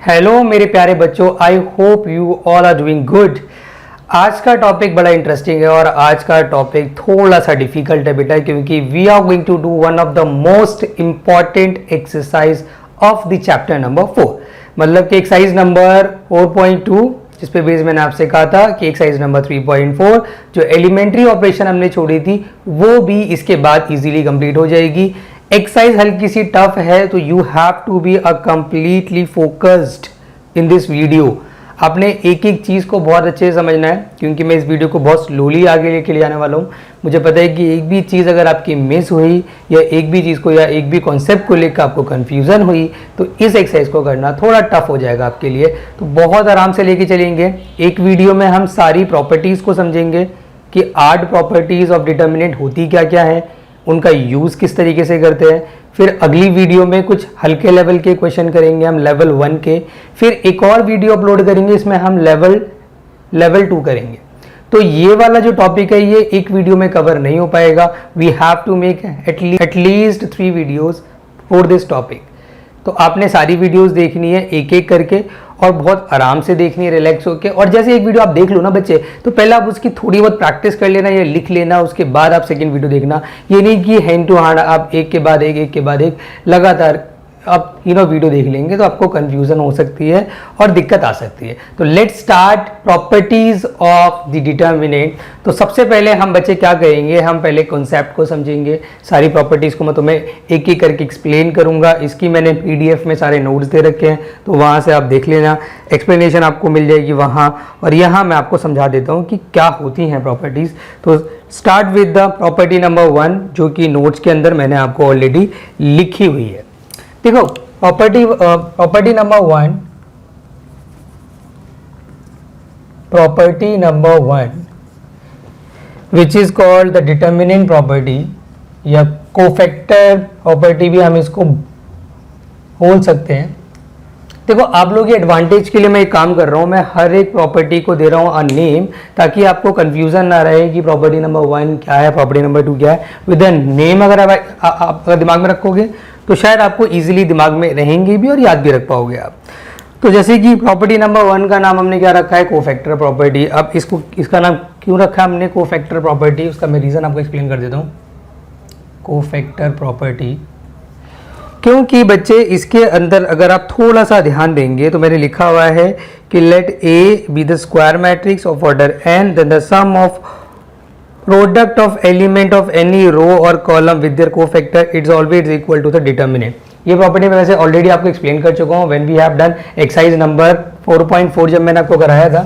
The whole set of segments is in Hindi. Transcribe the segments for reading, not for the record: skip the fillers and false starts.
हेलो मेरे प्यारे बच्चों, I hope you all are doing good. आज का टॉपिक बड़ा इंटरेस्टिंग है और आज का टॉपिक थोड़ा सा डिफिकल्ट है बेटा, क्योंकि we are going to do one of the most important exercise of the chapter number 4। मतलब कि एक्सरसाइज नंबर 4.2, जिस पे बेस मैंने आपसे कहा था कि एक्सरसाइज नंबर 3.4 जो एलिमेंट्री ऑपरेशन हमने छोड़ी थी वो भी इसके बाद इजीली कंप्लीट हो जाएगी। एक्सरसाइज हल्की सी टफ है तो you have to be a completely focused in this video. आपने एक एक चीज़ को बहुत अच्छे से समझना है, क्योंकि मैं इस वीडियो को बहुत स्लोली आगे लेके ले जाने वाला हूँ। मुझे पता है कि एक भी चीज़ अगर आपकी मिस हुई या एक भी चीज़ को या एक भी कॉन्सेप्ट को लेकर आपको कन्फ्यूज़न हुई तो इस एक्सरसाइज को करना थोड़ा टफ हो जाएगा आपके लिए। तो बहुत आराम से लेके चलेंगे। एक वीडियो में हम सारी प्रॉपर्टीज़ को समझेंगे कि 8 प्रॉपर्टीज़ ऑफ डिटर्मिनेंट होती क्या क्या है, उनका यूज़ किस तरीके से करते हैं। फिर अगली वीडियो में कुछ हल्के लेवल के क्वेश्चन करेंगे हम लेवल 1 के। फिर एक और वीडियो अपलोड करेंगे, इसमें हम लेवल 2 करेंगे। तो ये वाला जो टॉपिक है ये एक वीडियो में कवर नहीं हो पाएगा। We have to make at least 3 videos for this topic. तो आपने सारी वीडियोस देखनी है एक एक करके और बहुत आराम से देखनी है, रिलैक्स होकर। और जैसे एक वीडियो आप देख लो ना बच्चे, तो पहले आप उसकी थोड़ी बहुत प्रैक्टिस कर लेना या लिख लेना, उसके बाद आप सेकंड वीडियो देखना। ये नहीं कि हैंड टू हैंड आप एक के बाद एक लगातार आप वीडियो देख लेंगे तो आपको कंफ्यूजन हो सकती है और दिक्कत आ सकती है। तो let's start properties of the determinant. तो सबसे पहले हम बच्चे क्या करेंगे, हम पहले कॉन्सेप्ट को समझेंगे। सारी प्रॉपर्टीज को मैं तुम्हें एक एक करके एक्सप्लेन करूंगा। इसकी मैंने PDF में सारे नोट्स दे रखे हैं, तो वहाँ से आप देख लेना, एक्सप्लेनेशन आपको मिल जाएगी वहाँ। और यहाँ मैं आपको समझा देता हूँ कि क्या होती हैं प्रॉपर्टीज। तो start with the property number 1, जो कि नोट्स के अंदर मैंने आपको ऑलरेडी लिखी हुई है। देखो property number 1, property number 1 which is called the determinant property या कोफैक्टर प्रॉपर्टी भी हम इसको बोल सकते हैं। देखो आप लोग के एडवांटेज के लिए मैं एक काम कर रहा हूं, मैं हर एक प्रॉपर्टी को दे रहा हूं अ नेम, ताकि आपको कंफ्यूजन ना रहे कि प्रॉपर्टी नंबर 1 क्या है, प्रॉपर्टी नंबर 2 क्या है। विद द नेम अगर आप अगर दिमाग में रखोगे तो शायद आपको इजीली दिमाग में रहेंगे भी और याद भी रख पाओगे आप। तो जैसे कि प्रॉपर्टी नंबर 1 का नाम हमने क्या रखा है, कोफैक्टर प्रॉपर्टी। अब इसका नाम क्यों रखा है हमने कोफैक्टर प्रॉपर्टी, उसका मैं रीज़न आपको एक्सप्लेन कर देता हूँ। कोफैक्टर प्रॉपर्टी क्योंकि बच्चे इसके अंदर अगर आप थोड़ा सा ध्यान देंगे तो मैंने लिखा हुआ है कि let A be the square matrix of order n, then the sum of product of element of any row और column with their cofactor it's always equal to the determinant. ये प्रॉपर्टी मैं वैसे ऑलरेडी आपको एक्सप्लेन कर चुका हूँ when we have done exercise number 4.4, जब मैंने आपको कराया था।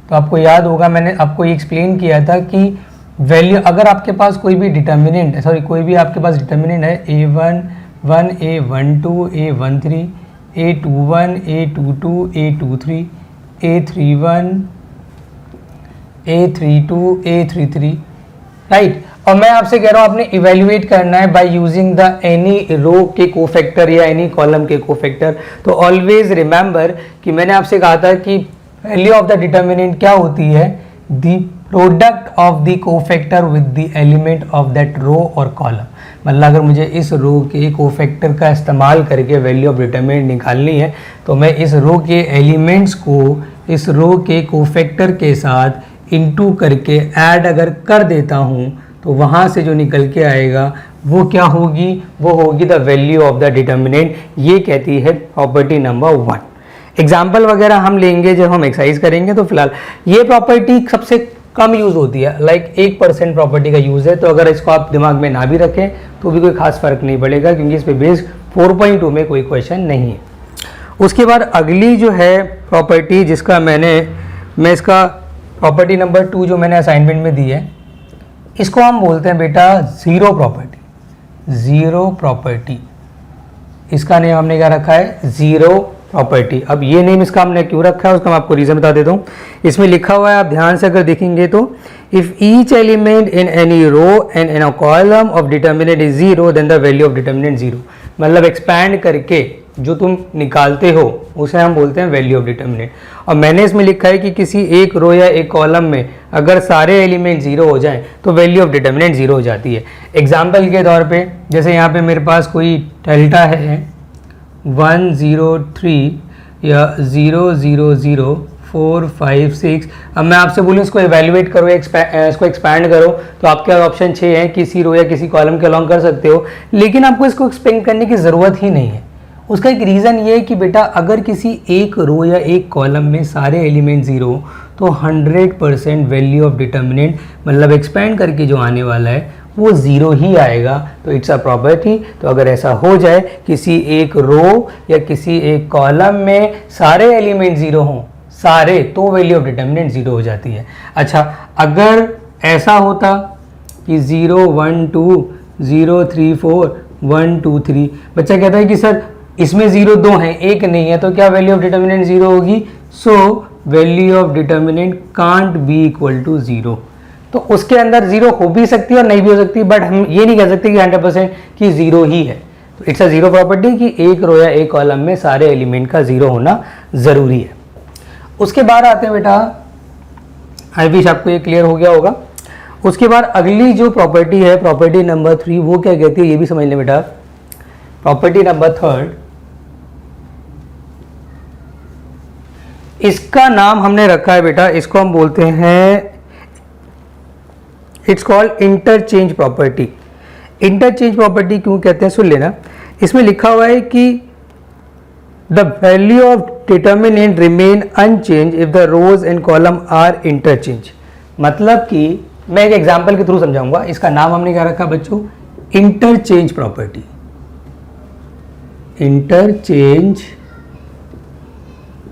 तो आपको याद होगा मैंने आपको ये एक्सप्लेन किया था कि वैल्यू अगर आपके पास कोई भी डिटर्मिनेंट कोई भी आपके पास डिटर्मिनेंट है A11, A12, A13, A21, A22, A23, A31, A32, A33, right. और मैं आपसे कह रहा हूँ आपने इवेल्युएट करना है by using the any row के कोफैक्टर या एनी कॉलम के कोफैक्टर। तो ऑलवेज रिमेंबर कि मैंने आपसे कहा था कि वैल्यू ऑफ द डिटर्मिनेंट क्या होती है, the product of the cofactor with the element of that row और कॉलम। मतलब अगर मुझे इस रो के कोफैक्टर का इस्तेमाल करके वैल्यू ऑफ डिटर्मिनेंट निकालनी है तो मैं इस रो के एलिमेंट्स को इस रो के कोफैक्टर के साथ इनटू करके ऐड अगर कर देता हूँ तो वहाँ से जो निकल के आएगा वो क्या होगी, वो होगी the value of the determinant. ये कहती है प्रॉपर्टी नंबर 1। एग्जाम्पल वगैरह हम लेंगे जब हम एक्सरसाइज करेंगे। तो फिलहाल ये प्रॉपर्टी सबसे कम यूज़ होती है, लाइक 1% प्रॉपर्टी का यूज़ है। तो अगर इसको आप दिमाग में ना भी रखें तो भी कोई खास फर्क नहीं पड़ेगा, क्योंकि इस पे बेस 4.2 में कोई क्वेश्चन नहीं है। उसके बाद अगली जो है प्रॉपर्टी जिसका मैं इसका प्रॉपर्टी नंबर 2 जो मैंने असाइनमेंट में दी है, इसको हम बोलते हैं बेटा ज़ीरो प्रॉपर्टी। ज़ीरो प्रॉपर्टी इसका नेम हमने क्या रखा है, ज़ीरो प्रॉपर्टी। अब ये नेम इसका हमने क्यों रखा है उसका मैं आपको रीज़न बता देता हूँ। इसमें लिखा हुआ है, आप ध्यान से अगर देखेंगे तो if each element in any row and in a column of determinant is zero then the value of determinant zero. मतलब एक्सपैंड करके जो तुम निकालते हो उसे हम बोलते हैं वैल्यू ऑफ डिटर्मिनेंट। और मैंने इसमें लिखा है कि किसी एक रो या एक कॉलम में अगर सारे एलिमेंट जीरो हो जाएं तो वैल्यू ऑफ डिटर्मिनेंट जीरो हो जाती है। एग्जाम्पल के तौर पे जैसे यहाँ पे मेरे पास कोई डेल्टा है 103 या 0,0,0,4,5,6। अब मैं आपसे बोलूँ इसको एवेल्युएट करो या इसको एक्सपैंड करो, तो आपके ऑप्शन 6 हैं, किसी रो या किसी कॉलम के अलॉन्ग कर सकते हो, लेकिन आपको इसको एक्सपेंड करने की ज़रूरत ही नहीं है। उसका एक रीज़न ये है कि बेटा अगर किसी एक रो या एक कॉलम में सारे एलिमेंट 0 तो 100% वैल्यू ऑफ डिटर्मिनेंट मतलब एक्सपेंड करके जो आने वाला है वो 0 ही आएगा। तो इट्स अ प्रॉपर्टी। तो अगर ऐसा हो जाए किसी एक रो या किसी एक कॉलम में सारे एलिमेंट 0 हों सारे, तो वैल्यू ऑफ डिटर्मिनेंट 0 हो जाती है। अच्छा, अगर ऐसा होता कि 0 1 2 0 3 4 1 2 3, बच्चा कहता है कि सर इसमें 0 2 हैं, एक नहीं है, तो क्या वैल्यू ऑफ डिटर्मिनेंट 0 होगी? So value of determinant can't be equal to 0। तो उसके अंदर 0 हो भी सकती है और नहीं भी हो सकती, बट हम ये नहीं कह सकते कि 100% कि 0 ही है। तो इट्स अ 0 प्रॉपर्टी कि एक रो या एक कॉलम में सारे एलिमेंट का 0 होना ज़रूरी है। उसके बाद आते हैं बेटा, आई विश आपको ये क्लियर हो गया होगा। उसके बाद अगली जो प्रॉपर्टी है, प्रॉपर्टी नंबर 3, वो क्या कहती है ये भी समझ लें बेटा। प्रॉपर्टी नंबर 3, इसका नाम हमने रखा है बेटा, इसको हम बोलते हैं, it's called interchange property. Interchange property क्यों कहते हैं सुन लेना। इसमें लिखा हुआ है कि the value of determinant remain unchange if the rows and column are interchange. मतलब कि मैं एक एग्जांपल के थ्रू समझाऊंगा। इसका नाम हमने क्या रखा बच्चों? Interchange property. Interchange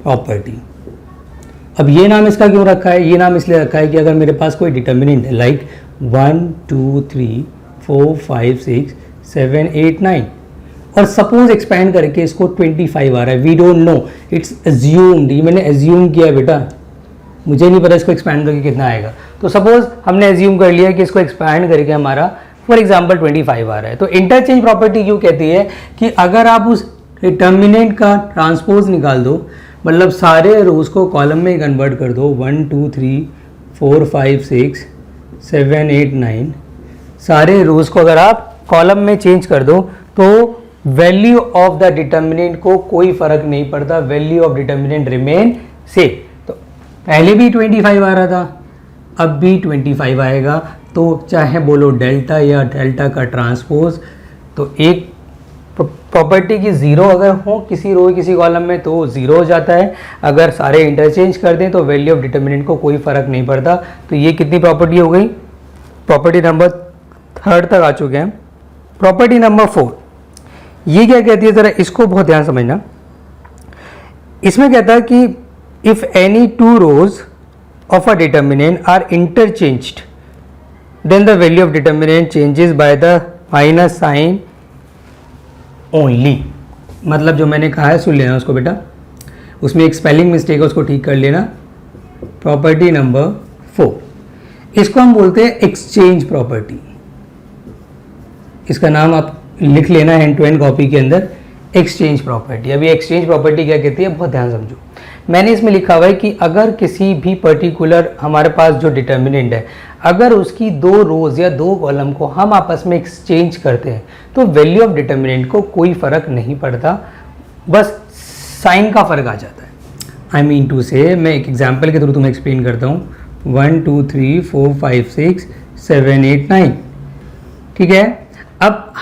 property. अब ये नाम इसका क्यों रखा है? ये नाम इसलिए रखा है कि अगर मेरे पास कोई डिटर्मिनेंट है लाइक 1 2 3 4 5 6 7 8 9 और सपोज एक्सपैंड करके इसको 25 आ रहा है, we don't know, it's assumed, ये मैंने एज्यूम किया है बेटा, मुझे नहीं पता इसको एक्सपैंड करके कितना आएगा। तो सपोज हमने एज्यूम कर लिया कि इसको एक्सपैंड करके हमारा फॉर एग्जाम्पल 25 आ रहा है। तो इंटरचेंज प्रॉपर्टी क्यों कहती है कि अगर आप उस डिटर्मिनेंट का ट्रांसपोज निकाल दो, मतलब सारे रोज को कॉलम में कन्वर्ट कर दो, 1 2 3 4 5 6 7 8 9, सारे रोज को अगर आप कॉलम में चेंज कर दो तो वैल्यू ऑफ द डिटर्मिनेंट को कोई फर्क नहीं पड़ता, वैल्यू ऑफ डिटर्मिनेंट रिमेन से। तो पहले भी 25 आ रहा था, अब भी 25 आएगा, तो चाहे बोलो डेल्टा या डेल्टा का ट्रांसपोज, तो एक प्रॉपर्टी की 0 अगर हो किसी रो किसी कॉलम में तो 0 हो जाता है, अगर सारे इंटरचेंज कर दें तो वैल्यू ऑफ डिटर्मिनेंट को कोई फर्क नहीं पड़ता। तो ये कितनी प्रॉपर्टी हो गई? प्रॉपर्टी नंबर 3 तक आ चुके हैं। प्रॉपर्टी नंबर 4 ये क्या कहती है, जरा इसको बहुत ध्यान समझना। इसमें कहता है कि if any 2 rows of a determinant are interchanged then the value of determinant changes by the minus sign only. मतलब जो मैंने कहा है सुन लेना उसको बेटा, उसमें एक स्पेलिंग मिस्टेक है उसको ठीक कर लेना। प्रॉपर्टी नंबर 4 इसको हम बोलते हैं एक्सचेंज प्रॉपर्टी। इसका नाम आप लिख लेना हैंड टू हैंड कॉपी के अंदर, एक्सचेंज प्रॉपर्टी। अभी एक्सचेंज प्रॉपर्टी क्या कहती है बहुत ध्यान समझो। मैंने इसमें लिखा हुआ है कि अगर किसी भी पर्टिकुलर हमारे पास जो डिटर्मिनेंट है, अगर उसकी 2 रोज या 2 कॉलम को हम आपस में एक्सचेंज करते हैं तो वैल्यू ऑफ डिटर्मिनेंट को कोई फर्क नहीं पड़ता, बस साइन का फर्क आ जाता है। आई मीन टू से, मैं एक एग्जाम्पल के थ्रू तुम्हें एक्सप्लेन करता हूँ। 1 2 3 4 5 6 7 8 9, ठीक है। अब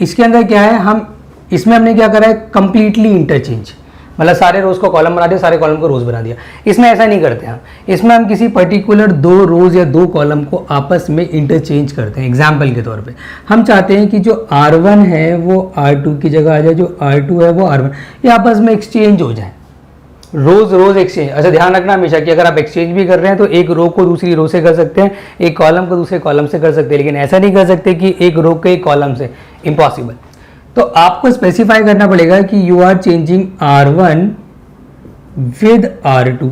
इसके अंदर क्या है, हम इसमें हमने क्या करा है, कंप्लीटली इंटरचेंज, मतलब सारे रोज को कॉलम बना दिया, सारे कॉलम को रोज बना दिया। इसमें ऐसा नहीं करते हम, इसमें हम किसी पर्टिकुलर 2 रोज या 2 कॉलम को आपस में इंटरचेंज करते हैं। एग्जाम्पल के तौर पे हम चाहते हैं कि जो R1 है वो R2 की जगह आ जाए, जो R2 है वो R1, ये आपस में एक्सचेंज हो जाए, रोज रोज एक्सचेंज। अच्छा ध्यान रखना हमेशा कि अगर आप एक्सचेंज भी कर रहे हैं तो एक रो को दूसरी रो से कर सकते हैं, एक कॉलम को दूसरे कॉलम से कर सकते हैं, लेकिन ऐसा नहीं कर सकते कि एक रो के एक कॉलम से, इम्पॉसिबल। तो आपको स्पेसिफाई करना पड़ेगा कि you are changing R1 with R2।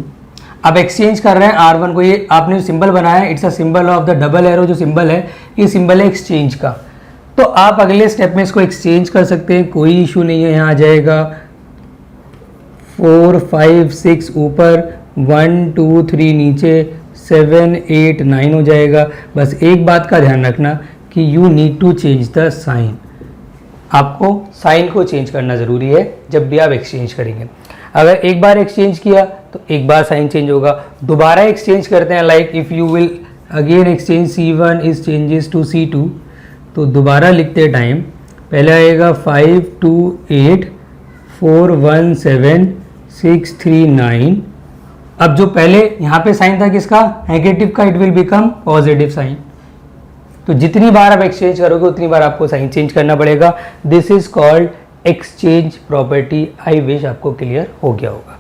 अब एक्सचेंज कर रहे हैं R1 को, ये आपने सिंबल बनाया है, it's a symbol of the double arrow, जो सिंबल है ये सिंबल है एक्सचेंज का। तो आप अगले स्टेप में इसको एक्सचेंज कर सकते हैं, कोई इशू नहीं है। यहाँ आ जाएगा 4 5 6 ऊपर, 1 2 3 नीचे, 7 8 9 हो जाएगा। बस एक बात का ध्यान रखना कि you need to change the sign, आपको साइन को चेंज करना ज़रूरी है जब भी आप एक्सचेंज करेंगे। अगर एक बार एक्सचेंज किया तो एक बार साइन चेंज होगा, दोबारा एक्सचेंज करते हैं, like if you will again exchange C1 is changes to C2, तो दोबारा लिखते टाइम पहले आएगा 528 417 639। अब जो पहले यहाँ पे साइन था किसका, नेगेटिव का, it will become positive sign. तो जितनी बार आप एक्सचेंज करोगे उतनी बार आपको साइन चेंज करना पड़ेगा। This is called exchange property. I wish आपको क्लियर हो गया होगा।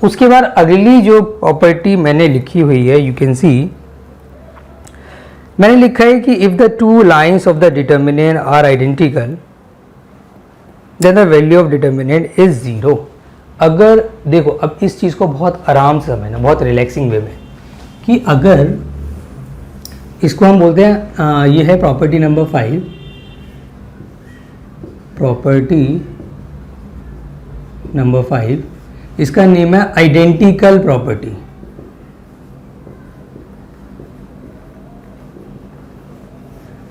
उसके बाद अगली जो प्रॉपर्टी मैंने लिखी हुई है, यू कैन सी, मैंने लिखा है कि if the two lines of the determinant are identical then the value of determinant is zero. अगर देखो, अब इस चीज़ को बहुत आराम से समझना, बहुत रिलैक्सिंग वे में, कि अगर इसको हम बोलते हैं, ये है प्रॉपर्टी नंबर 5, प्रॉपर्टी नंबर 5, इसका नेम है आइडेंटिकल प्रॉपर्टी।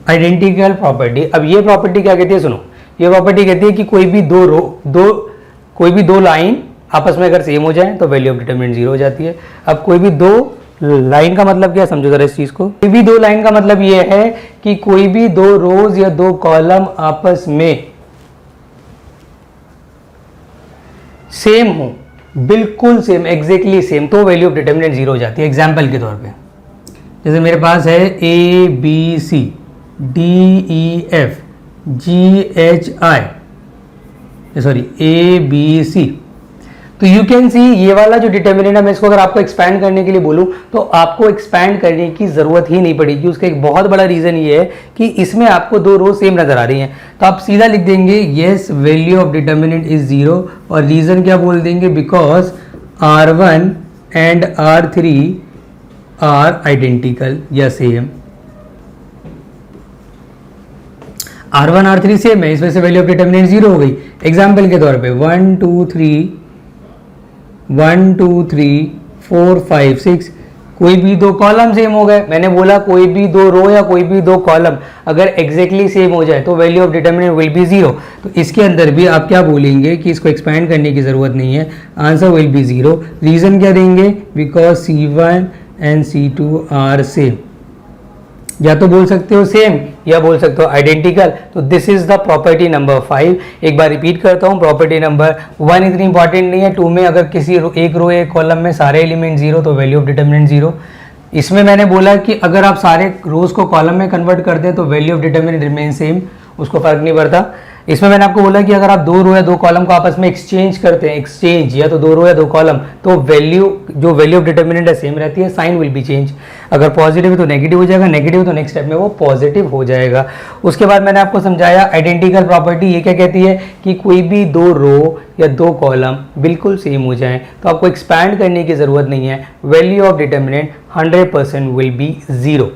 आइडेंटिकल प्रॉपर्टी, अब ये प्रॉपर्टी क्या कहती है, सुनो, ये प्रॉपर्टी कहती है कि कोई भी दो लाइन आपस में अगर सेम हो जाए तो वैल्यू ऑफ डिटरमिनेंट जीरो हो जाती है। अब कोई भी दो लाइन का मतलब क्या, समझो जरा इस चीज को। कोई भी दो लाइन का मतलब ये है कि कोई भी दो रोज या दो कॉलम आपस में सेम हो, बिल्कुल सेम, एग्जैक्टली सेम, तो वैल्यू ऑफ डिटरमिनेंट जीरो हो जाती है। एग्जाम्पल के तौर पे जैसे मेरे पास है ABC DEF GHI, sorry ABC, तो यू कैन सी ये वाला जो डिटर्मिनेंट है, मैं इसको अगर आपको एक्सपैंड करने के लिए बोलूं तो आपको एक्सपैंड करने की जरूरत ही नहीं पड़ेगी। उसका एक बहुत बड़ा रीजन ये है कि इसमें आपको दो रो सेम नजर आ रही हैं, तो आप सीधा लिख देंगे yes value of determinant is zero, और रीजन क्या बोल देंगे, because R1 and R3 are identical या सेम। R1 R3 सेम है, इस वजह से वैल्यू ऑफ डिटर्मिनेंट जीरो हो गई। एग्जाम्पल के तौर पे 1 2 3 4 5 6, कोई भी दो कॉलम सेम हो गए। मैंने बोला कोई भी दो रो या कोई भी दो कॉलम अगर एग्जैक्टली सेम हो जाए तो value of determinant will be zero. तो इसके अंदर भी आप क्या बोलेंगे कि इसको एक्सपैंड करने की जरूरत नहीं है, answer will be zero. Reason क्या देंगे, because C1 and C2 are same. या तो बोल सकते हो सेम या बोल सकते हो आइडेंटिकल। तो this is the property number 5। एक बार रिपीट करता हूँ, प्रॉपर्टी नंबर 1 इतनी इंपॉर्टेंट नहीं है। 2 में अगर किसी एक रो एक कॉलम में सारे एलिमेंट जीरो तो वैल्यू ऑफ डिटर्मिनेंट जीरो। इसमें मैंने बोला कि अगर आप सारे रोज को कॉलम में कन्वर्ट करते हैं तो value of determinant remain same, उसको फर्क नहीं पड़ता। इसमें मैंने आपको बोला कि अगर आप दो रो या दो कॉलम को आपस में एक्सचेंज करते हैं, एक्सचेंज या तो दो रो या दो कॉलम, तो जो वैल्यू ऑफ डिटर्मिनेंट है सेम रहती है, साइन विल बी चेंज। अगर पॉजिटिव है तो नेगेटिव हो जाएगा, नेगेटिव तो नेक्स्ट स्टेप में वो पॉजिटिव हो जाएगा। उसके बाद मैंने आपको समझाया आइडेंटिकल प्रॉपर्टी ये क्या कहती है कि कोई भी दो रो या दो कॉलम बिल्कुल सेम हो जाए तो आपको एक्सपैंड करने की जरूरत नहीं है, value of determinant 100% will be zero.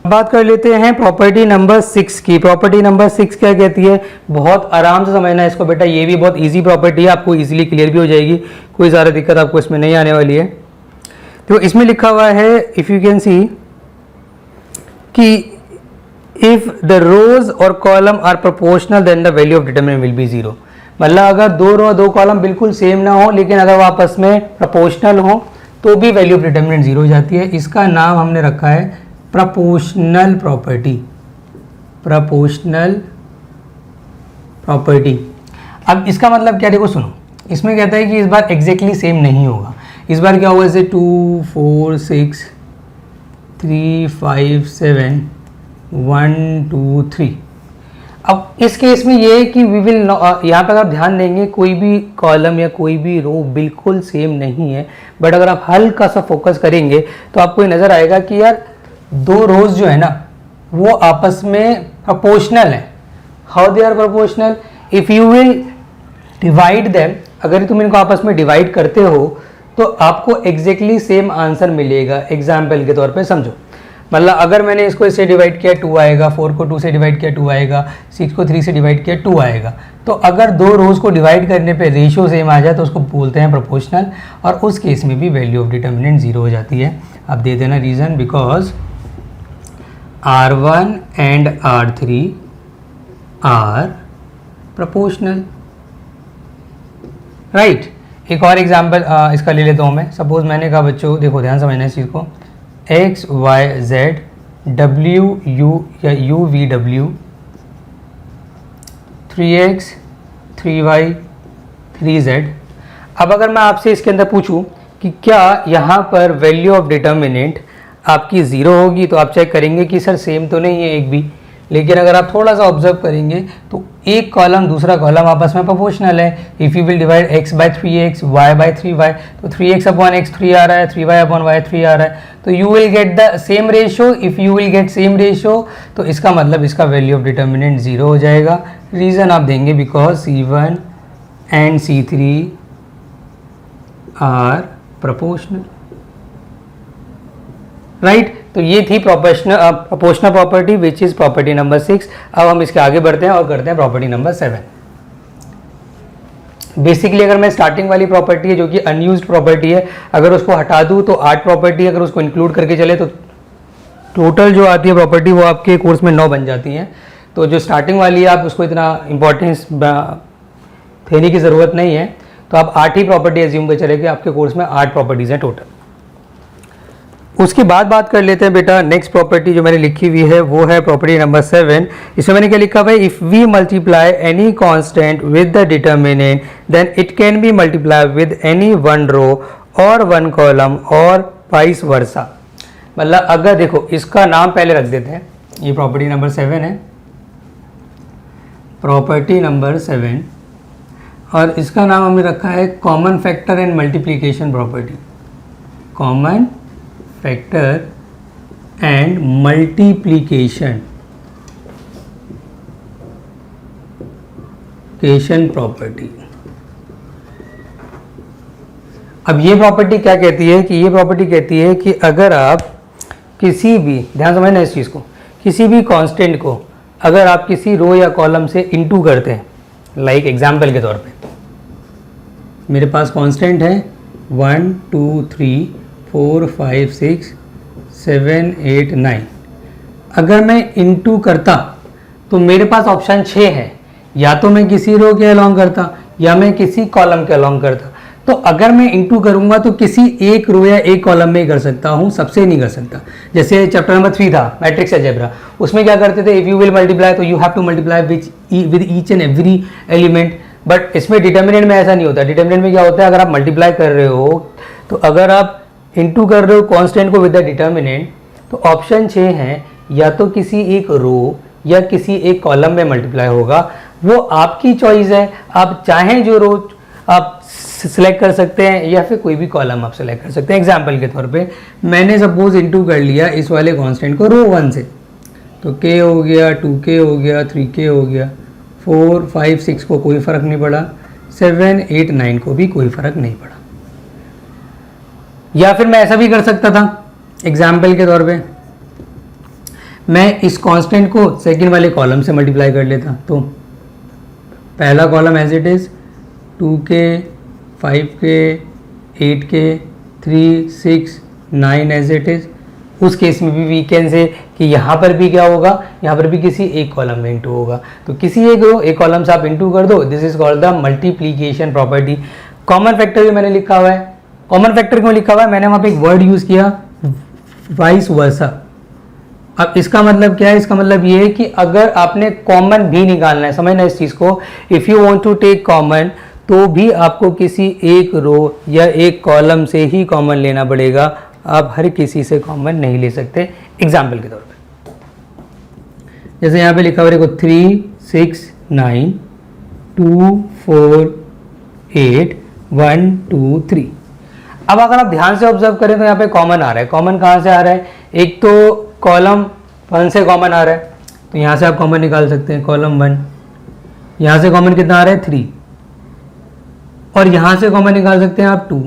बात कर लेते हैं प्रॉपर्टी नंबर 6 की। प्रॉपर्टी नंबर 6 क्या कहती है, बहुत आराम से समझना है इसको बेटा, ये भी बहुत इजी प्रॉपर्टी है, आपको इजीली क्लियर भी हो जाएगी, कोई ज़्यादा दिक्कत आपको इसमें नहीं आने वाली है। तो इसमें लिखा हुआ है, इफ़ यू कैन सी, कि इफ़ द रोज और column are proportional then the value of determinant will be zero. मतलब अगर दो रो दो कॉलम बिल्कुल सेम ना हो लेकिन अगर वो आपस में प्रोपोर्शनल हो तो भी वैल्यू ऑफ डिटर्मिनेंट जीरो हो जाती है। इसका नाम हमने रखा है प्रोपोर्शनल प्रॉपर्टी। Proportional property. अब इसका मतलब क्या, देखो सुनो, इसमें कहता है कि इस बार एग्जैक्टली सेम नहीं होगा। इस बार क्या होगा, जैसे 2 4 6 3 5 7 1 2 3। अब इस केस में ये है कि वी विल, यहाँ पर आप ध्यान देंगे कोई भी कॉलम या कोई भी रो बिल्कुल सेम नहीं है, बट अगर आप हल्का सा फोकस करेंगे तो आपको ये नज़र आएगा कि यार दो रोज जो है ना वो आपस में प्रोपोर्शनल है। How they are proportional, if you will divide them, अगर तुम इनको आपस में डिवाइड करते हो तो आपको एग्जैक्टली सेम आंसर मिलेगा। एग्जाम्पल के तौर पे समझो, मतलब अगर मैंने इसको इससे डिवाइड किया 2 आएगा, 4 को 2 से डिवाइड किया 2 आएगा, 6 को 3 से डिवाइड किया 2 आएगा। तो अगर दो रोज को डिवाइड करने पे रेशियो सेम आ जाए तो उसको बोलते हैं प्रोपोर्शनल, और उस केस में भी वैल्यू ऑफ डिटर्मिनेंट जीरो हो जाती है। अब दे देना reason, because R1 and R3 are proportional, right? एक और एग्जांपल इसका ले लेता हूँ मैं। सपोज मैंने कहा बच्चों देखो ध्यान समझना इस चीज़ को, एक्स वाई जेड डब्ल्यू यू या यू वी डब्ल्यू 3x 3y 3z। अब अगर मैं आपसे इसके अंदर पूछूं कि क्या यहाँ पर वैल्यू ऑफ डिटर्मिनेंट आपकी ज़ीरो होगी, तो आप चेक करेंगे कि सर सेम तो नहीं है एक भी। लेकिन अगर आप थोड़ा सा ऑब्जर्व करेंगे तो एक कॉलम दूसरा कॉलम आपस में प्रोपोर्शनल है। If you will divide x by 3x y by 3y, तो 3x अपॉन x 3 आ रहा है, 3y अपॉन y 3 आ रहा है, तो you will get the same ratio. If you will get same ratio तो इसका मतलब इसका वैल्यू ऑफ डिटर्मिनेंट ज़ीरो हो जाएगा। रीज़न आप देंगे because C1 and C3 are proportional, right. तो ये थी proportional property which is property number 6। अब हम इसके आगे बढ़ते हैं और करते हैं प्रॉपर्टी नंबर 7। बेसिकली अगर मैं स्टार्टिंग वाली प्रॉपर्टी है जो कि अनयूज्ड प्रॉपर्टी है, अगर उसको हटा दूं तो 8 प्रॉपर्टी, अगर उसको इंक्लूड करके चले तो टोटल जो आती है प्रॉपर्टी वो आपके कोर्स में 9 बन जाती हैं। तो जो स्टार्टिंग वाली है आप उसको इतना इंपॉर्टेंस देने की ज़रूरत नहीं है, तो आप 8 ही प्रॉपर्टी एज्यूम कर चले कि आपके कोर्स में 8 प्रॉपर्टीज़ हैं टोटल। उसके बाद बात कर लेते हैं बेटा नेक्स्ट प्रॉपर्टी जो मैंने लिखी हुई है वो है प्रॉपर्टी नंबर 7। इसमें मैंने क्या लिखा हुआ है, if we multiply any constant with the determinant then it can be multiply with any one row और वन कॉलम और वाइस वर्सा। मतलब अगर देखो इसका नाम पहले रख देते हैं, ये प्रॉपर्टी नंबर 7 है, प्रॉपर्टी नंबर 7, और इसका नाम हमने रखा है common factor and multiplication property. Common factor and multiplication property. अब ये प्रॉपर्टी क्या कहती है कि ये प्रॉपर्टी कहती है कि अगर आप किसी भी, ध्यान समझना इस चीज़ को, किसी भी कांस्टेंट को अगर आप किसी रो या कॉलम से इनटू करते हैं, लाइक एग्जाम्पल के तौर पे मेरे पास कांस्टेंट है 1 2 3 4 5 6 7 8 9, अगर मैं इनटू करता तो मेरे पास ऑप्शन 6 है, या तो मैं किसी रो के अलोंग करता या मैं किसी कॉलम के अलोंग करता। तो अगर मैं इनटू करूंगा तो किसी एक रो या एक कॉलम में ही कर सकता हूं, सबसे नहीं कर सकता। जैसे चैप्टर नंबर 3 था मैट्रिक्स अलजेब्रा, उसमें क्या करते थे, इफ यू विल मल्टीप्लाई तो you have to multiply with each and every element. But इसमें डिटर्मिनेंट में ऐसा नहीं होता। डिटर्मिनेंट में क्या होता है, अगर आप मल्टीप्लाई कर रहे हो तो अगर आप इनटू कर रहे हो कांस्टेंट को विद द डिटर्मिनेंट तो ऑप्शन 6 है, या तो किसी एक रो या किसी एक कॉलम में मल्टीप्लाई होगा, वो आपकी चॉइस है। आप चाहें जो रो आप सिलेक्ट कर सकते हैं या फिर कोई भी कॉलम आप सिलेक्ट कर सकते हैं। एग्जाम्पल के तौर पे मैंने सपोज इनटू कर लिया इस वाले कांस्टेंट को रो 1 से, तो k हो गया, 2k हो गया, 3k हो गया, 4 5 6 को कोई फ़र्क नहीं पड़ा, 7 8 9 को भी कोई फ़र्क नहीं पड़ा। या फिर मैं ऐसा भी कर सकता था, एग्जाम्पल के तौर पे मैं इस कांस्टेंट को सेकंड वाले कॉलम से मल्टीप्लाई कर लेता, तो पहला column as it is 2k 5k 8k 3 6 9 as it is. उस केस में भी वी कैन से कि यहाँ पर भी क्या होगा, यहाँ पर भी किसी एक कॉलम में इंटू होगा, तो किसी एक रो एक कॉलम से आप इंटू कर दो, this is called the multiplication property. Common factor भी मैंने लिखा हुआ है। कॉमन फैक्टर क्यों लिखा हुआ है, मैंने वहाँ पे एक वर्ड यूज़ किया वाइस वर्सा। अब इसका मतलब क्या है, इसका मतलब ये है कि अगर आपने कॉमन भी निकालना है, समझना इस चीज़ को, if you want to take common तो भी आपको किसी एक रो या एक कॉलम से ही कॉमन लेना पड़ेगा, आप हर किसी से कॉमन नहीं ले सकते। एग्जाम्पल के तौर पे जैसे यहाँ पे लिखा हुआ देखो 3 6 9 2 4 8 1 2 3। अब अगर आप ध्यान से ऑब्जर्व करें तो यहाँ पे कॉमन आ रहा है। कॉमन कहाँ से आ रहा है, एक तो कॉलम 1 से कॉमन आ रहा है, तो यहाँ से आप कॉमन निकाल सकते हैं कॉलम 1। यहाँ से कॉमन कितना आ रहा है 3, और यहाँ से कॉमन निकाल सकते हैं आप 2।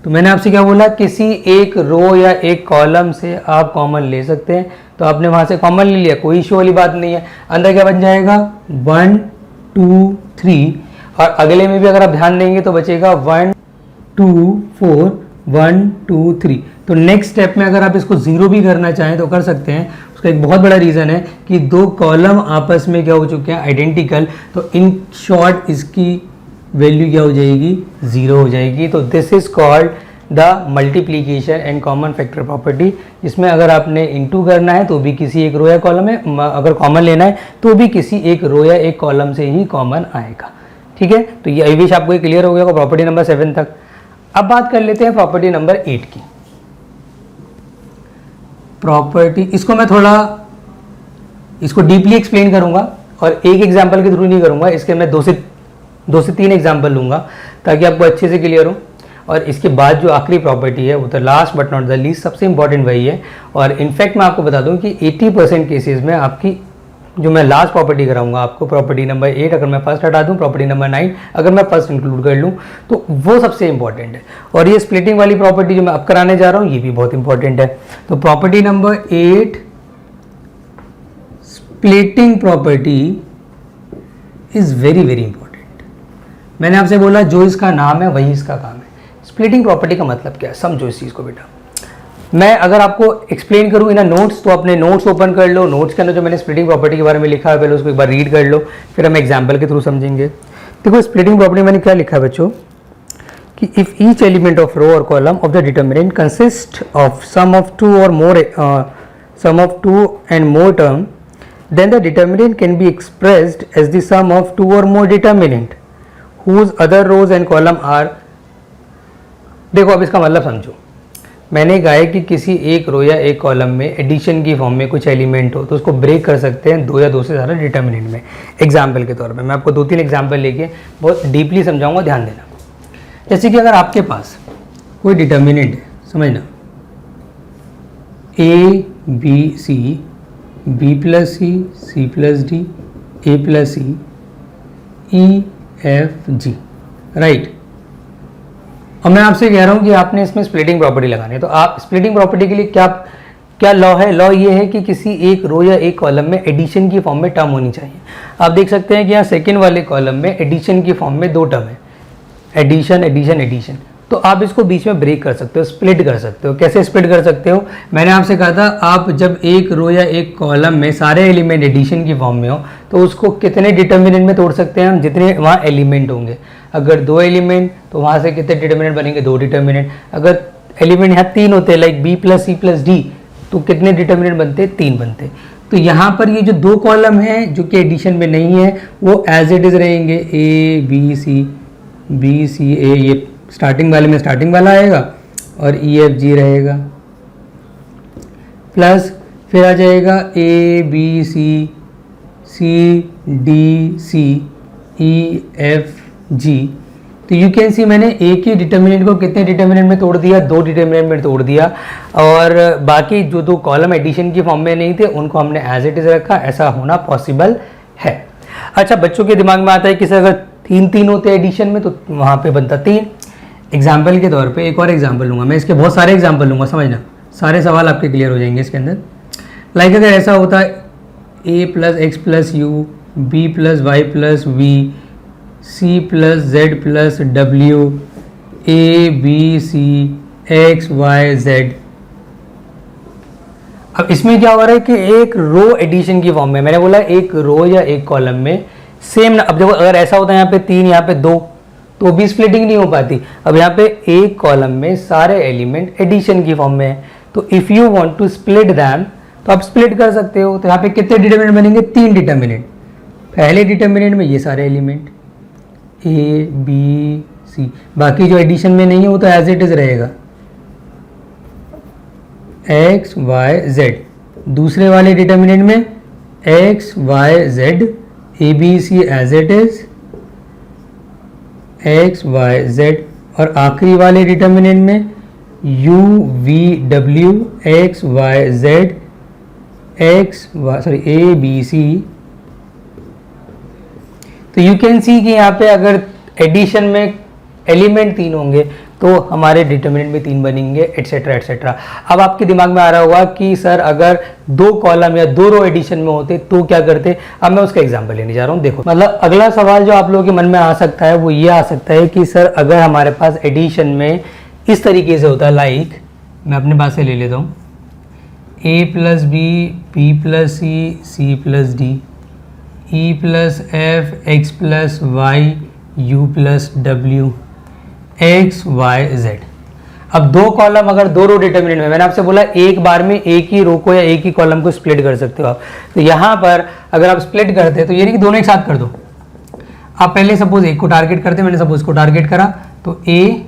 तो मैंने आपसे क्या बोला, किसी एक रो या एक कॉलम से आप कॉमन ले सकते हैं, तो आपने वहाँ से कॉमन ले लिया, कोई इशू वाली बात नहीं है। अंदर क्या बन जाएगा 1 2 3, और अगले में भी अगर आप ध्यान देंगे तो बचेगा 1 2 4 1 2 3। तो नेक्स्ट स्टेप में अगर आप इसको 0 भी करना चाहें तो कर सकते हैं। उसका एक बहुत बड़ा रीज़न है कि दो कॉलम आपस में क्या हो चुके हैं, आइडेंटिकल, तो इन शॉर्ट इसकी वैल्यू क्या हो जाएगी, 0 हो जाएगी। तो this is called the multiplication and common factor property, जिसमें अगर आपने इंटू करना है तो भी किसी एक रो या कॉलम में, अगर कॉमन लेना है तो भी किसी एक रो या एक कॉलम से ही कॉमन आएगा। ठीक है, तो ये विश आपको क्लियर हो गया होगा प्रॉपर्टी नंबर 7 तक। अब बात कर लेते हैं प्रॉपर्टी नंबर 8 की। प्रॉपर्टी, इसको मैं थोड़ा इसको डीपली एक्सप्लेन करूंगा और एक एग्जांपल के थ्रू नहीं करूंगा, इसके मैं दो से तीन एग्जांपल लूंगा ताकि आपको अच्छे से क्लियर हो। और इसके बाद जो आखिरी प्रॉपर्टी है वो तो last but not the least सबसे इंपॉर्टेंट वही है। और इनफैक्ट मैं आपको बता दूं कि 80% केसेस में आपकी जो मैं लास्ट प्रॉपर्टी कराऊंगा आपको, प्रॉपर्टी नंबर 8 अगर मैं फर्स्ट हटा दूं, प्रॉपर्टी नंबर 9 अगर मैं फर्स्ट इंक्लूड कर लूं, तो वो सबसे इंपॉर्टेंट है। और ये स्प्लिटिंग वाली प्रॉपर्टी जो मैं अब कराने जा रहा हूं ये भी बहुत इंपॉर्टेंट है। तो property number 8 splitting property is very very important. मैंने आपसे बोला जो इसका नाम है वही इसका काम है। स्प्लिटिंग प्रॉपर्टी का मतलब क्या है, समझो इस चीज़ को बेटा। मैं अगर आपको एक्सप्लेन करूँ इन नोट्स, तो अपने नोट्स ओपन कर लो, नोट्स के अंदर जो मैंने स्प्लिटिंग प्रॉपर्टी के बारे में लिखा है पहले उसको एक बार रीड कर लो, फिर हम एग्जाम्पल के थ्रू समझेंगे। देखो स्प्लिटिंग प्रॉपर्टी मैंने क्या लिखा है बच्चों कि if each element of row और column of the determinant consist of sum of two and more term, then the determinant can be expressed as the sum of two or more determinant whose other rows and column are। देखो अब इसका मतलब समझो, मैंने कहा है कि किसी एक रो या एक कॉलम में एडिशन की फॉर्म में कुछ एलिमेंट हो तो उसको ब्रेक कर सकते हैं दो या दो से ज़्यादा डिटर्मिनेंट में। एग्जाम्पल के तौर पे मैं आपको 2-3 एग्जाम्पल लेके बहुत डीपली समझाऊंगा, ध्यान देना। जैसे कि अगर आपके पास कोई डिटर्मिनेंट है, समझना A B C, B plus C, C plus D, A plus C, E F G, right. और मैं आपसे कह रहा हूं कि आपने इसमें स्प्लिटिंग प्रॉपर्टी लगानी है। तो आप स्प्लिटिंग प्रॉपर्टी के लिए क्या लॉ है? लॉ ये है कि किसी एक रो या एक कॉलम में एडिशन की फॉर्म में टर्म होनी चाहिए। आप देख सकते हैं कि यहाँ सेकेंड वाले कॉलम में एडिशन की फॉर्म में 2 टर्म है, एडिशन एडिशन एडिशन। तो आप इसको बीच में ब्रेक कर सकते हो, स्प्लिट कर सकते हो। कैसे स्प्लिट कर सकते हो? मैंने आपसे कहा था आप जब एक रो या एक कॉलम में सारे एलिमेंट एडिशन की फॉर्म में हो तो उसको कितने डिटर्मिनेंट में तोड़ सकते हैं हम? जितने वहाँ एलिमेंट होंगे। अगर 2 एलिमेंट तो वहाँ से कितने डिटर्मिनेंट बनेंगे? 2 डिटर्मिनेंट। अगर एलिमेंट यहाँ 3 होते हैं like B plus C plus D, तो कितने डिटर्मिनेंट बनते? 3 बनते। तो यहाँ पर ये जो 2 कॉलम हैं जो कि एडिशन में नहीं है वो एज इट इज रहेंगे, A B C, B C ए, ये स्टार्टिंग वाले में स्टार्टिंग वाला आएगा और ई एफ जी रहेगा, प्लस फिर आ जाएगा A B C, C D C, E F G. तो यू कैन सी मैंने एक ही डिटर्मिनेंट को कितने डिटर्मिनेंट में तोड़ दिया? 2 डिटर्मिनेंट में तोड़ दिया। और बाकी जो 2 कॉलम एडिशन की फॉर्म में नहीं थे उनको हमने एज इट इज रखा। ऐसा होना पॉसिबल है। अच्छा, बच्चों के दिमाग में आता है कि सर अगर 3 होते एडिशन में तो वहाँ पे बनता 3। एग्जाम्पल के तौर पे एक और एग्जाम्पल लूँगा मैं, इसके बहुत सारे एग्जाम्पल लूँगा, समझना सारे सवाल आपके क्लियर हो जाएंगे इसके अंदर। लाइक अगर ऐसा होता है a plus x plus u, b plus y plus v, c plus z plus डब्ल्यू, a B c x Y z. अब इसमें क्या हो रहा है कि एक रो एडिशन की फॉर्म में, मैंने बोला एक रो या एक कॉलम में सेम। अब देखो अगर ऐसा होता है यहाँ पे 3 यहाँ पे 2 तो भी स्प्लिटिंग नहीं हो पाती। अब यहाँ पे एक कॉलम में सारे एलिमेंट एडिशन की फॉर्म में है, तो if you want to split them तो आप स्प्लिट कर सकते हो। तो यहाँ पे कितने डिटर्मिनेंट बनेंगे? 3 डिटर्मिनेंट। पहले डिटर्मिनेंट में ये सारे एलिमेंट ए बी सी, बाकी जो एडिशन में नहीं है वो तो एज इट इज रहेगा एक्स वाई जेड। दूसरे वाले डिटर्मिनेंट में X Y Z, A B C as it is X Y Z. और आखिरी वाले डिटर्मिनेंट में U we W x Y Z X Y sorry A B C. तो यू कैन सी कि यहाँ पे अगर एडिशन में एलिमेंट 3 होंगे तो हमारे डिटर्मिनेंट में 3 बनेंगे, एटसेट्रा एटसेट्रा। अब आपके दिमाग में आ रहा होगा कि सर अगर 2 कॉलम या 2 रो एडिशन में होते तो क्या करते? अब मैं उसका एग्जांपल लेने जा रहा हूँ। देखो मतलब अगला सवाल जो आप लोगों के मन में आ सकता है वो ये आ सकता है कि सर अगर हमारे पास एडिशन में इस तरीके से होता है, लाइक मैं अपने पास से ले लेता हूँ a plus b, b plus C, C plus d, e plus F, x plus y, u plus W x Y z. अब दो कॉलम अगर दो रो डिटर्मिनेंट में, मैंने आपसे बोला एक बार में एक ही रो को या एक ही कॉलम को स्प्लिट कर सकते हो आप, तो यहाँ पर अगर आप स्प्लिट करते हैं तो ये नहीं कि दोनों एक साथ कर दो, आप पहले सपोज एक को टारगेट करते, मैंने सपोज को टारगेट करा तो ए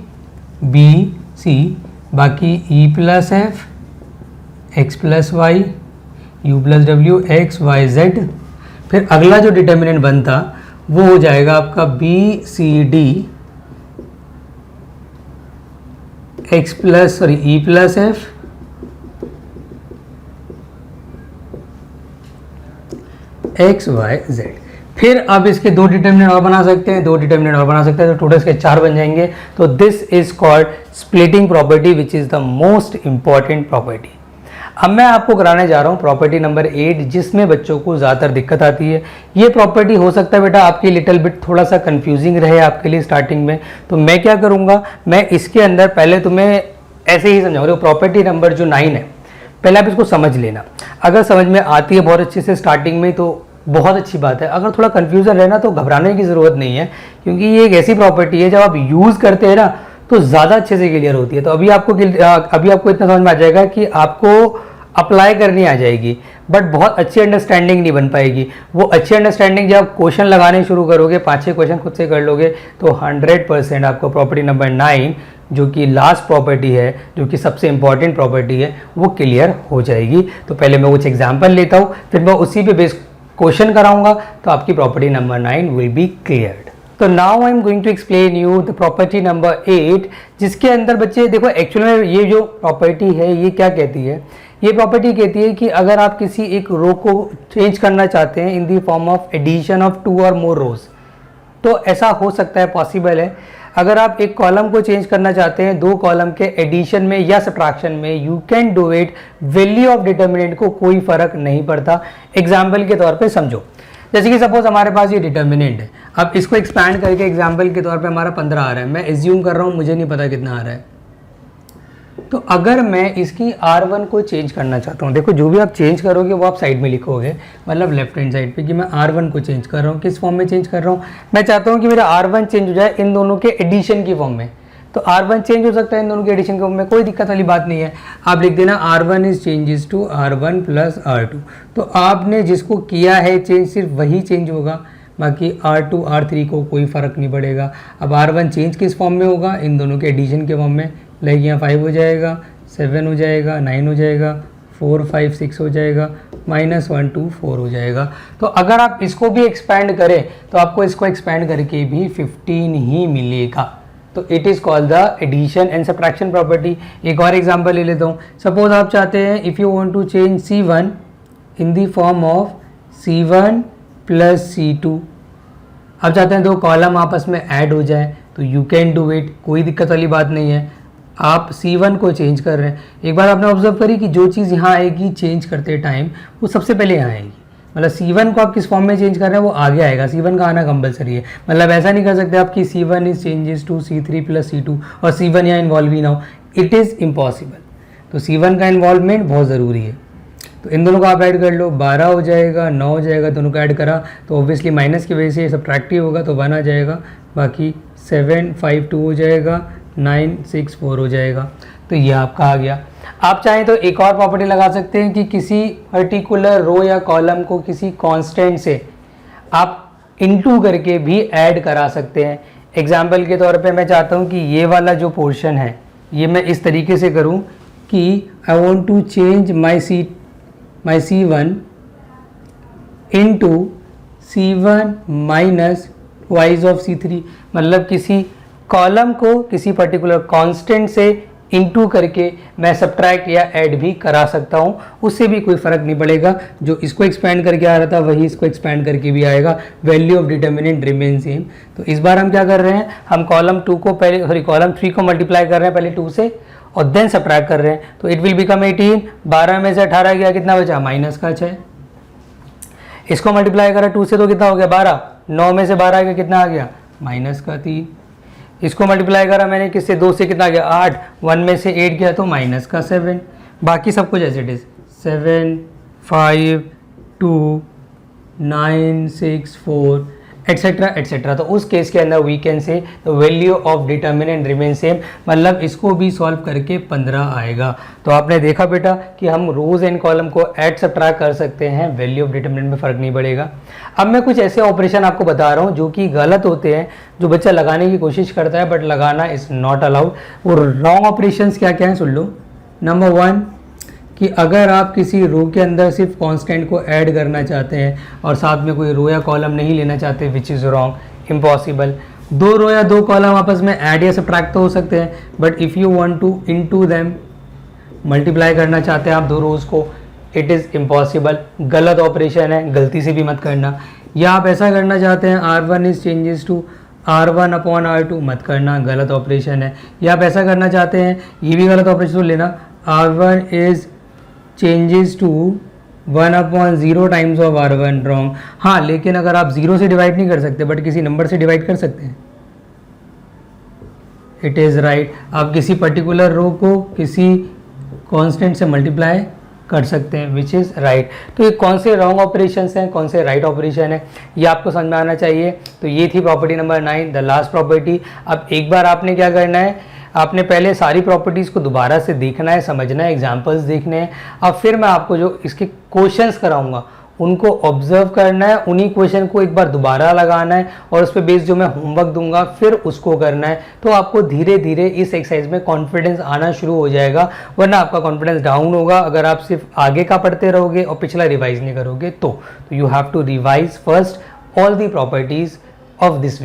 बी सी, बाकी E plus F x plus Y U plus W x Y Z. फिर अगला जो डिटर्मिनेंट बनता वो हो जाएगा आपका B C D X plus sorry E plus F X Y Z. फिर आप इसके दो डिटर्मिनेंट और बना सकते हैं, दो डिटर्मिनेंट और बना सकते हैं, तो टोटल इसके चार बन जाएंगे। तो this is called splitting property which is the most important property. अब मैं आपको कराने जा रहा हूँ प्रॉपर्टी नंबर 8, जिसमें बच्चों को ज़्यादातर दिक्कत आती है। ये प्रॉपर्टी हो सकता है बेटा आपकी लिटिल बिट थोड़ा सा कंफ्यूजिंग रहे आपके लिए स्टार्टिंग में, तो मैं क्या करूँगा, मैं इसके अंदर पहले तुम्हें ऐसे ही समझाऊंगा। प्रॉपर्टी नंबर जो 9 है, पहले आप इसको समझ लेना। अगर समझ में आती है बहुत अच्छे से स्टार्टिंग में तो बहुत अच्छी बात है, अगर थोड़ा कन्फ्यूज़न रहे ना तो घबराने की ज़रूरत नहीं है, क्योंकि ये एक ऐसी प्रॉपर्टी है जब आप यूज़ करते हैं ना तो ज़्यादा अच्छे से क्लियर होती है। तो अभी आपको इतना समझ में आ जाएगा कि आपको अप्लाई करनी आ जाएगी, बट बहुत अच्छी अंडरस्टैंडिंग नहीं बन पाएगी। वो अच्छी अंडरस्टैंडिंग जब आप क्वेश्चन लगाने शुरू करोगे, 5-6 क्वेश्चन खुद से कर लोगे, तो 100% आपको प्रॉपर्टी नंबर 9 जो कि लास्ट प्रॉपर्टी है, जो कि सबसे इंपॉर्टेंट प्रॉपर्टी है, वो क्लियर हो जाएगी। तो पहले मैं कुछ एग्जाम्पल लेता हूँ, फिर मैं उसी पे बेस क्वेश्चन कराऊंगा, तो आपकी property number 9 will be cleared. तो now I am going to explain you the property number 8, जिसके अंदर बच्चे देखो एक्चुअल में ये जो प्रॉपर्टी है ये क्या कहती है। ये प्रॉपर्टी कहती है कि अगर आप किसी एक रो को चेंज करना चाहते हैं in the form of addition of 2 और मोर रोज, तो ऐसा हो सकता है, पॉसिबल है। अगर आप एक कॉलम को चेंज करना चाहते हैं दो कॉलम के एडिशन में या सब्ट्रैक्शन में, you can do it. Value of determinant को कोई फर्क नहीं पड़ता। एग्जाम्पल के तौर पे समझो, जैसे कि सपोज हमारे पास ये डिटर्मिनेंट है, अब इसको एक्सपैंड करके एग्जाम्पल के तौर पे हमारा 15 आ रहा है, मैं एज्यूम कर रहा हूँ, मुझे नहीं पता कितना आ रहा है। तो अगर मैं इसकी R1 को चेंज करना चाहता हूँ, देखो जो भी आप चेंज करोगे वो आप साइड में लिखोगे, मतलब लेफ्ट हैंड साइड पे, कि मैं R1 को चेंज कर रहा हूँ। किस फॉर्म में चेंज कर रहा हूँ, मैं चाहता हूँ कि मेरा R1 चेंज हो जाए इन दोनों के एडिशन की फॉर्म में। तो R1 चेंज हो सकता है इन दोनों के एडिशन के फॉर्म में, कोई दिक्कत वाली बात नहीं है। आप लिख देना R1 is changes to R1 plus R2। तो आपने जिसको किया है चेंज सिर्फ वही चेंज होगा, बाकी R2 R3 को कोई फ़र्क नहीं पड़ेगा। अब R1 चेंज किस फॉर्म में होगा, इन दोनों के एडिशन के फॉर्म में। लाइक यहाँ 5 हो जाएगा, 7 हो जाएगा, 9 हो जाएगा, 4 5 6 हो जाएगा, -1 2 4 हो जाएगा। तो अगर आप इसको भी एक्सपैंड करें तो आपको इसको एक्सपैंड करके भी 15 ही मिलेगा। तो it is called the addition and subtraction property. एक और एग्जांपल ले लेता हूँ। सपोज आप चाहते हैं if you want to change C1 in the form of C1 plus C2, आप चाहते हैं दो कॉलम आपस में ऐड हो जाए, तो यू कैन डू इट, कोई दिक्कत वाली बात नहीं है। आप C1 को चेंज कर रहे हैं, एक बार आपने ऑब्जर्व करी कि जो चीज़ यहाँ आएगी चेंज करते टाइम वो सबसे पहले यहाँ आएगी। मतलब C1 को आप किस फॉर्म में चेंज कर रहे हैं वो आगे आएगा, C1 का आना कंपलसरी है। मतलब ऐसा नहीं कर सकते आप कि C1 is changes to C3 plus C2 और C1 यहाँ इन्वॉल्व ही ना हो, इट इज़ इम्पॉसिबल। तो C1 का इन्वॉल्वमेंट बहुत ज़रूरी है। तो इन दोनों को आप ऐड कर लो, 12 हो जाएगा, 9 हो जाएगा, दोनों को ऐड करा तो ऑब्वियसली माइनस की वजह से सब्ट्रैक्टिव होगा, तो 1 आ जाएगा, बाकी 7 5 2 हो जाएगा, 9 6 4 हो जाएगा। तो ये आपका आ गया। आप चाहें तो एक और प्रॉपर्टी लगा सकते हैं कि किसी पर्टिकुलर रो या कॉलम को किसी कांस्टेंट से आप इनटू करके भी ऐड करा सकते हैं। एग्जाम्पल के तौर पे मैं चाहता हूँ कि ये वाला जो पोर्शन है ये मैं इस तरीके से करूँ कि I want to change my C1 into C1 minus twice of C3। मतलब किसी कॉलम को किसी पर्टिकुलर कांस्टेंट से इनटू करके मैं सब्ट्रैक्ट या ऐड भी करा सकता हूँ, उससे भी कोई फ़र्क नहीं पड़ेगा। जो इसको एक्सपैंड करके आ रहा था वही इसको एक्सपैंड करके भी आएगा, value of determinant remain same. तो इस बार हम क्या कर रहे हैं, हम कॉलम 2 को पहले कॉलम 3 को मल्टीप्लाई कर रहे हैं पहले 2 से और देन सब्ट्रैक्ट कर रहे हैं। तो इट विल बिकम 18। 12 में से 18 गया, कितना बचा, माइनस का 6। इसको मल्टीप्लाई करा 2 से तो कितना हो गया 12। 9 में से 12 गया, कितना आ गया, माइनस का 3। इसको मल्टीप्लाई करा मैंने किससे, 2 से, कितना गया 8। 1 में से 8 गया तो माइनस का 7। बाकी सब कुछ ऐसे इट इज़ 7 5 2 9 6 4। Etcetera etcetera. तो उस केस के अंदर we can say the value of determinant remain same, मतलब इसको भी सॉल्व करके 15 आएगा। तो आपने देखा बेटा कि हम रोज एंड कॉलम को ऐड सब्ट्रैक्ट कर सकते हैं, वैल्यू ऑफ डिटर्मिनेंट में फ़र्क नहीं पड़ेगा। अब मैं कुछ ऐसे ऑपरेशन आपको बता रहा हूँ जो कि गलत होते हैं, जो बच्चा लगाने की कोशिश करता है बट लगाना इज़ नॉट अलाउड। वो रॉन्ग ऑपरेशंस क्या क्या हैं सुन लो। नंबर 1 कि अगर आप किसी रो के अंदर सिर्फ कांस्टेंट को ऐड करना चाहते हैं और साथ में कोई रो या कॉलम नहीं लेना चाहते, विच इज़ रॉन्ग, इम्पॉसिबल। 2 रो या 2 कॉलम आपस में ऐड या सब्ट्रैक्ट तो हो सकते हैं, but if you want to into them multiply करना चाहते हैं आप 2 रोज को, इट इज़ इम्पॉसिबल, गलत ऑपरेशन है, गलती से भी मत करना। या आप ऐसा करना चाहते हैं R1 is changes to R1 upon R2, मत करना, गलत ऑपरेशन है। या आप ऐसा करना चाहते हैं, ये भी गलत ऑपरेशन तो लेना, R1 is changes to 1 upon 0 times of R1, wrong. हाँ, लेकिन अगर आप 0 से डिवाइड नहीं कर सकते बट किसी नंबर से डिवाइड कर सकते हैं, इट इज़ राइट। आप किसी पर्टिकुलर रो को किसी कांस्टेंट से मल्टीप्लाई कर सकते हैं, विच इज़ राइट। तो ये कौन से रॉन्ग ऑपरेशंस हैं, कौन से राइट ऑपरेशन है, ये आपको समझ में आना चाहिए। तो ये थी property number 9, the last property. अब एक बार आपने क्या करना है, आपने पहले सारी प्रॉपर्टीज़ को दोबारा से देखना है, समझना है, एग्जाम्पल्स देखने हैं। अब फिर मैं आपको जो इसके क्वेश्चंस कराऊंगा उनको ऑब्जर्व करना है, उन्हीं क्वेश्चन को एक बार दोबारा लगाना है और उस पर बेस्ड जो मैं होमवर्क दूंगा फिर उसको करना है। तो आपको धीरे धीरे इस एक्सरसाइज में कॉन्फिडेंस आना शुरू हो जाएगा, वरना आपका कॉन्फिडेंस डाउन होगा अगर आप सिर्फ आगे का पढ़ते रहोगे और पिछला रिवाइज नहीं करोगे। तो you have to revise first all the properties of this week.